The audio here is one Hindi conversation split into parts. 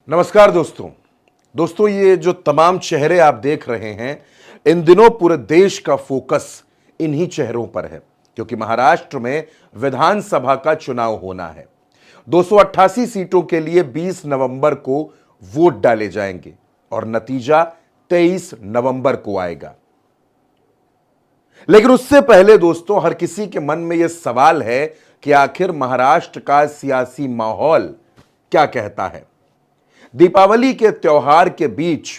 नमस्कार दोस्तों ये जो तमाम चेहरे आप देख रहे हैं, इन दिनों पूरे देश का फोकस इन्हीं चेहरों पर है, क्योंकि महाराष्ट्र में विधानसभा का चुनाव होना है। 288 सीटों के लिए 20 नवंबर को वोट डाले जाएंगे और नतीजा 23 नवंबर को आएगा। लेकिन उससे पहले दोस्तों, हर किसी के मन में यह सवाल है कि आखिर महाराष्ट्र का सियासी माहौल क्या कहता है। दीपावली के त्योहार के बीच,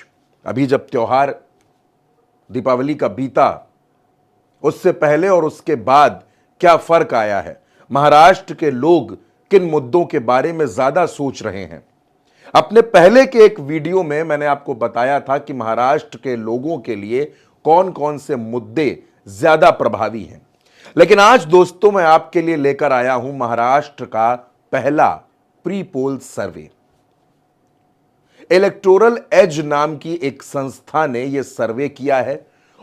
अभी जब त्योहार दीपावली का बीता, उससे पहले और उसके बाद क्या फर्क आया है, महाराष्ट्र के लोग किन मुद्दों के बारे में ज्यादा सोच रहे हैं। अपने पहले के एक वीडियो में मैंने आपको बताया था कि महाराष्ट्र के लोगों के लिए कौन कौन से मुद्दे ज्यादा प्रभावी हैं। लेकिन आज दोस्तों मैं आपके लिए लेकर आया हूं महाराष्ट्र का पहला प्री पोल सर्वे। इलेक्टोरल एज नाम की एक संस्था ने यह सर्वे किया है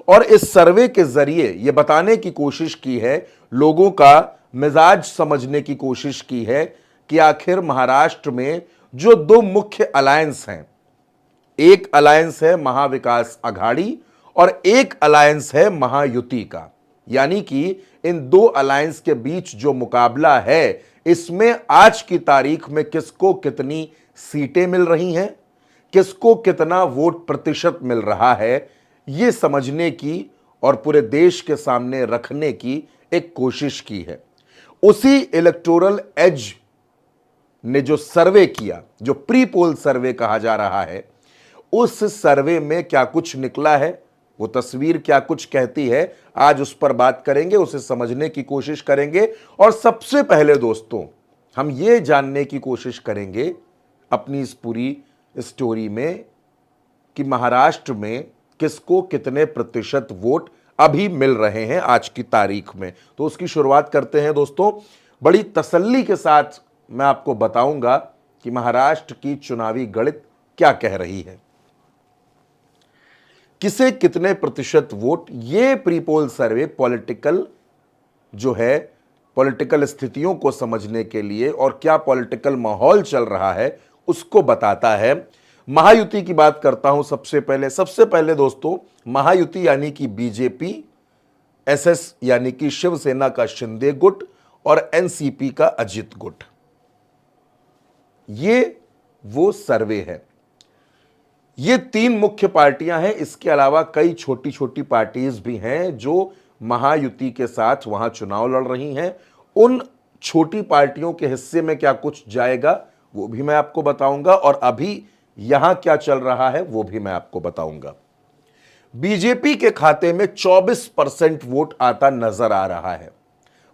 और इस सर्वे के जरिए यह बताने की कोशिश की है, लोगों का मिजाज समझने की कोशिश की है कि आखिर महाराष्ट्र में जो दो मुख्य अलायंस हैं, एक अलायंस है महाविकास आघाड़ी और एक अलायंस है महायुति का, यानी कि इन दो अलायंस के बीच जो मुकाबला है, इसमें आज की तारीख में किसको कितनी सीटें मिल रही हैं, किसको कितना वोट प्रतिशत मिल रहा है, यह समझने की और पूरे देश के सामने रखने की एक कोशिश की है। उसी इलेक्टोरल एज ने जो सर्वे किया, जो प्री पोल सर्वे कहा जा रहा है, उस सर्वे में क्या कुछ निकला है, वो तस्वीर क्या कुछ कहती है, आज उस पर बात करेंगे, उसे समझने की कोशिश करेंगे। और सबसे पहले दोस्तों, हम ये जानने की कोशिश करेंगे अपनी इस पूरी स्टोरी में कि महाराष्ट्र में किसको कितने प्रतिशत वोट अभी मिल रहे हैं आज की तारीख में। तो उसकी शुरुआत करते हैं दोस्तों। बड़ी तसल्ली के साथ मैं आपको बताऊंगा कि महाराष्ट्र की चुनावी गणित क्या कह रही है, किसे कितने प्रतिशत वोट। ये प्री पोल सर्वे पॉलिटिकल जो है, पॉलिटिकल स्थितियों को समझने के लिए और क्या पॉलिटिकल माहौल चल रहा है उसको बताता है। महायुति की बात करता हूं सबसे पहले दोस्तों, महायुति यानी कि बीजेपी, एसएस यानी कि शिवसेना का शिंदे गुट और एनसीपी का अजित गुट, ये वो सर्वे है। ये तीन मुख्य पार्टियां हैं, इसके अलावा कई छोटी छोटी पार्टीज भी हैं जो महायुति के साथ वहां चुनाव लड़ रही हैं। उन छोटी पार्टियों के हिस्से में क्या कुछ जाएगा वो भी मैं आपको बताऊंगा, और अभी यहां क्या चल रहा है वो भी मैं आपको बताऊंगा। बीजेपी के खाते में 24% वोट आता नजर आ रहा है।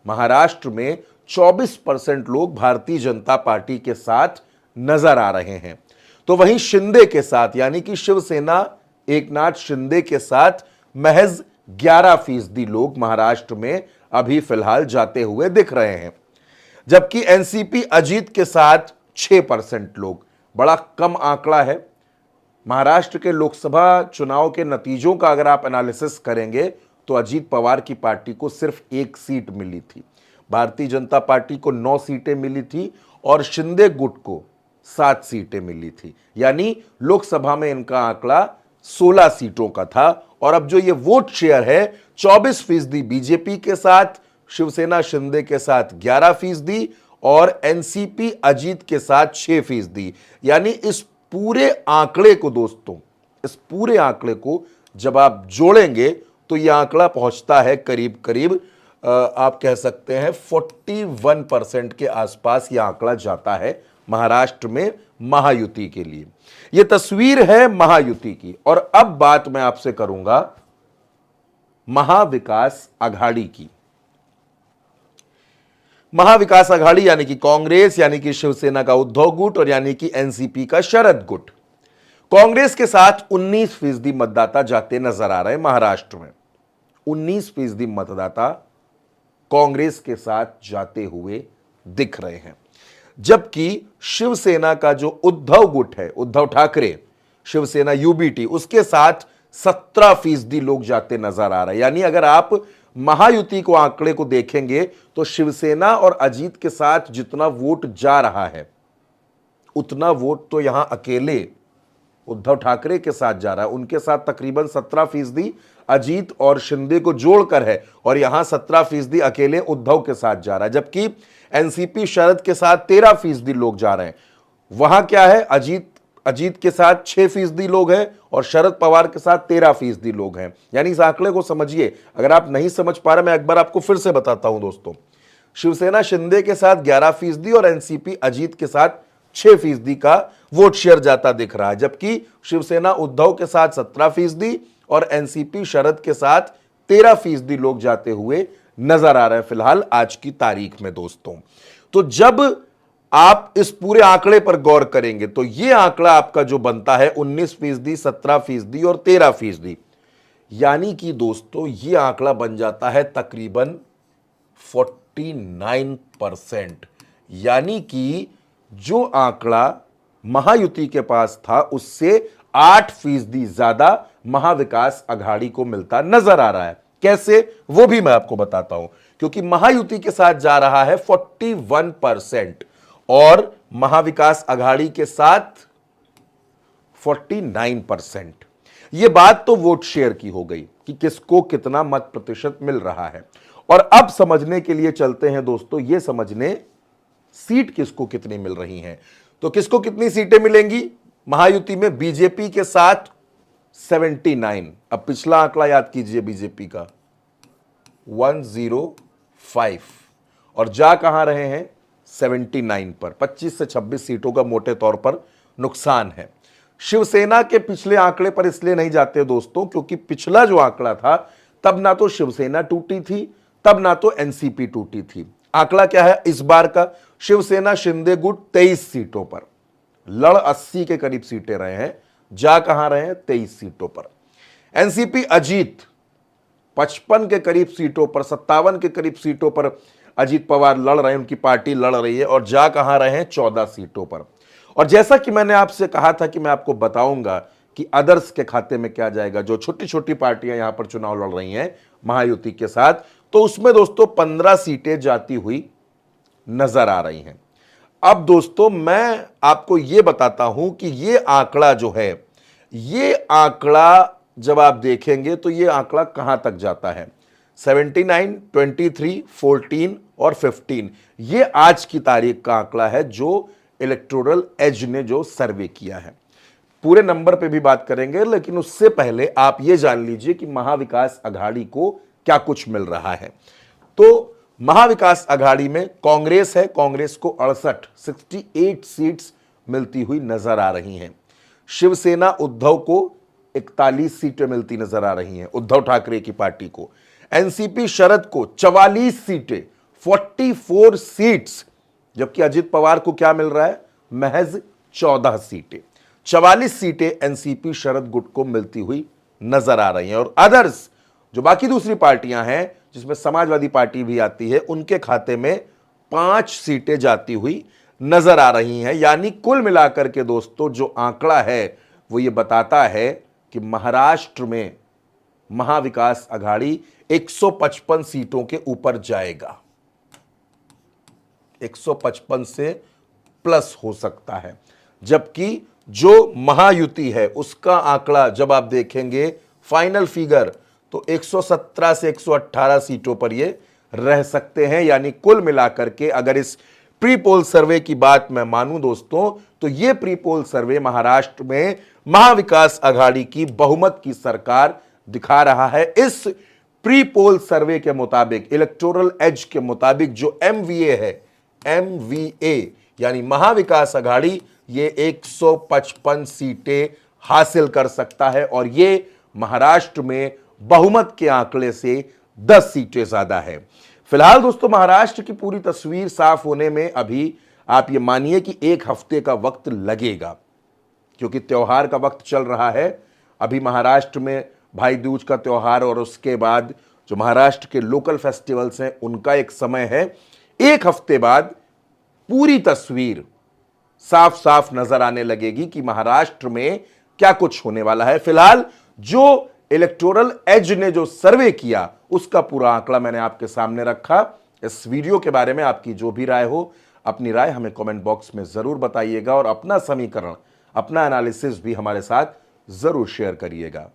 महाराष्ट्र में 24% लोग भारतीय जनता पार्टी के साथ नजर आ रहे हैं। तो वहीं शिंदे के साथ, यानी कि शिवसेना एकनाथ शिंदे के साथ महज 11% लोग महाराष्ट्र में अभी फिलहाल जाते हुए दिख रहे हैं। जबकि एनसीपी अजीत के साथ 6% लोग, बड़ा कम आंकड़ा है। महाराष्ट्र के लोकसभा चुनाव के नतीजों का अगर आप एनालिसिस करेंगे तो अजीत पवार की पार्टी को सिर्फ 1 सीट मिली थी, भारतीय जनता पार्टी को 9 सीटें मिली थी और शिंदे गुट को 7 सीटें मिली थी। यानी लोकसभा में इनका आंकड़ा 16 सीटों का था। और अब जो ये वोट शेयर है 24% बीजेपी के साथ, शिवसेना शिंदे के साथ 11% और एनसीपी अजीत के साथ 6%। यानी इस पूरे आंकड़े को दोस्तों, इस पूरे आंकड़े को जब आप जोड़ेंगे तो यह आंकड़ा पहुंचता है करीब करीब आप कह सकते हैं 41% के आसपास यह आंकड़ा जाता है महाराष्ट्र में महायुति के लिए। यह तस्वीर है महायुति की। और अब बात मैं आपसे करूंगा महाविकास आघाड़ी की। महाविकास आघाड़ी यानी कि कांग्रेस, यानी कि शिवसेना का उद्धव गुट और यानी कि एनसीपी का शरद गुट। कांग्रेस के साथ 19% मतदाता जाते नजर आ रहे हैं महाराष्ट्र में। 19% मतदाता कांग्रेस के साथ जाते हुए दिख रहे हैं। जबकि शिवसेना का जो उद्धव गुट है, उद्धव ठाकरे, शिवसेना यूबीटी, उसके साथ 17% लोग जाते नजर आ रहे हैं। यानी अगर आप महायुति को आंकड़े को देखेंगे तो शिवसेना और अजीत के साथ जितना वोट जा रहा है उतना वोट तो यहां अकेले उद्धव ठाकरे के साथ जा रहा है। उनके साथ तकरीबन 17% अजीत और शिंदे को जोड़कर है और यहां 17% अकेले उद्धव के साथ जा रहा है, जबकि एनसीपी शरद के साथ 13% लोग जा रहे हैं। वहां क्या है, अजीत के साथ 6% लोग हैं और शरद पवार के साथ 13% लोग हैं। यानी इस आंकड़े को समझिए। अगर आप नहीं समझ पा रहे, मैं एक बार आपको फिर से बताता हूं दोस्तों। शिवसेना शिंदे के साथ 11% और एनसीपी अजीत के साथ 6% का वोट शेयर जाता दिख रहा है, जबकि शिवसेना उद्धव के साथ 17% और एनसीपी शरद के साथ 13% लोग जाते हुए नजर आ रहे हैं फिलहाल आज की तारीख में दोस्तों। तो जब आप इस पूरे आंकड़े पर गौर करेंगे तो यह आंकड़ा आपका जो बनता है 19%, 17% और 13%, यानी कि दोस्तों यह आंकड़ा बन जाता है तकरीबन 49%। यानी कि जो आंकड़ा महायुति के पास था उससे 8% ज्यादा महाविकास अघाड़ी को मिलता नजर आ रहा है। कैसे, वो भी मैं आपको बताता हूं। क्योंकि महायुति के साथ जा रहा है 41% और महाविकास अघाड़ी के साथ 49%। यह बात तो वोट शेयर की हो गई कि किसको कितना मत प्रतिशत मिल रहा है। और अब समझने के लिए चलते हैं दोस्तों, यह समझने सीट किसको कितनी मिल रही हैं। तो किसको कितनी सीटें मिलेंगी महायुति में? बीजेपी के साथ 79। अब पिछला आंकड़ा याद कीजिए बीजेपी का 105 और जा कहां रहे हैं 79 पर। 25 से 26 सीटों का मोटे तौर पर नुकसान है। शिवसेना के पिछले आंकड़े पर इसलिए नहीं जाते दोस्तों क्योंकि पिछला जो आंकड़ा था तब ना तो शिवसेना टूटी थी, तब ना तो एनसीपी टूटी थी। आंकड़ा क्या है इस बार का? शिवसेना शिंदे गुट 23 सीटों पर, लड़ 80 के करीब सीटें रहे हैं, जा कहां रहे हैं 23 सीटों पर। एनसीपी अजीत 55 के करीब सीटों पर, 57 के करीब सीटों पर अजीत पवार लड़ रहे हैं, उनकी पार्टी लड़ रही है और जा कहां रहे हैं 14 सीटों पर। और जैसा कि मैंने आपसे कहा था कि मैं आपको बताऊंगा कि अदर्स के खाते में क्या जाएगा, जो छोटी छोटी पार्टियां यहां पर चुनाव लड़ रही हैं महायुति के साथ, तो उसमें दोस्तों 15 सीटें जाती हुई नजर आ रही हैं। अब दोस्तों मैं आपको यह बताता हूं कि यह आंकड़ा जो है, यह आंकड़ा जब आप देखेंगे तो यह आंकड़ा कहां तक जाता है? 79, 23, 14 और 15। यह आज की तारीख का आंकड़ा है जो इलेक्टोरल एज ने जो सर्वे किया है। पूरे नंबर पे भी बात करेंगे, लेकिन उससे पहले आप यह जान लीजिए कि महाविकास अघाड़ी को क्या कुछ मिल रहा है। तो महाविकास अघाड़ी में कांग्रेस है, कांग्रेस को 68 सीट्स मिलती हुई नजर आ रही हैं। शिवसेना उद्धव को 41 सीटें मिलती नजर आ रही हैं, उद्धव ठाकरे की पार्टी को। एनसीपी शरद को 44 सीटें, 44 सीट्स, जबकि अजित पवार को क्या मिल रहा है? महज 14 सीटें। 44 सीटें एनसीपी शरद गुट को मिलती हुई नजर आ रही हैं। और अदर्स जो बाकी दूसरी पार्टियां हैं, जिसमें समाजवादी पार्टी भी आती है, उनके खाते में 5 सीटें जाती हुई नजर आ रही हैं। यानी कुल मिलाकर के दोस्तों जो आंकड़ा है वो ये बताता है कि महाराष्ट्र में महाविकास अघाड़ी 155 सीटों के ऊपर जाएगा। 155 से प्लस हो सकता है, जबकि जो महायुति है उसका आंकड़ा जब आप देखेंगे फाइनल फिगर तो 117 से 118 सीटों पर ये रह सकते हैं। यानी कुल मिलाकर के अगर इस प्री पोल सर्वे की बात मैं मानूं दोस्तों, तो ये प्री पोल सर्वे महाराष्ट्र में महाविकास अघाड़ी की बहुमत की सरकार दिखा रहा है। इस प्री पोल सर्वे के मुताबिक, इलेक्टोरल एज के मुताबिक जो एमवीए है, एमवीए यानी महाविकास अघाड़ी, ये 155 सीटें हासिल कर सकता है और ये महाराष्ट्र में बहुमत के आंकड़े से 10 सीटें ज्यादा है। फिलहाल दोस्तों महाराष्ट्र की पूरी तस्वीर साफ होने में अभी आप ये मानिए कि 1 हफ्ते का वक्त लगेगा, क्योंकि त्योहार का वक्त चल रहा है। अभी महाराष्ट्र में भाई दूज का त्योहार और उसके बाद जो महाराष्ट्र के लोकल फेस्टिवल्स हैं उनका एक समय है। 1 हफ्ते बाद पूरी तस्वीर साफ साफ नजर आने लगेगी कि महाराष्ट्र में क्या कुछ होने वाला है। फिलहाल जो इलेक्टोरल एज ने जो सर्वे किया उसका पूरा आंकड़ा मैंने आपके सामने रखा। इस वीडियो के बारे में आपकी जो भी राय हो अपनी राय हमें कमेंट बॉक्स में जरूर बताइएगा और अपना समीकरण, अपना एनालिसिस भी हमारे साथ जरूर शेयर करिएगा।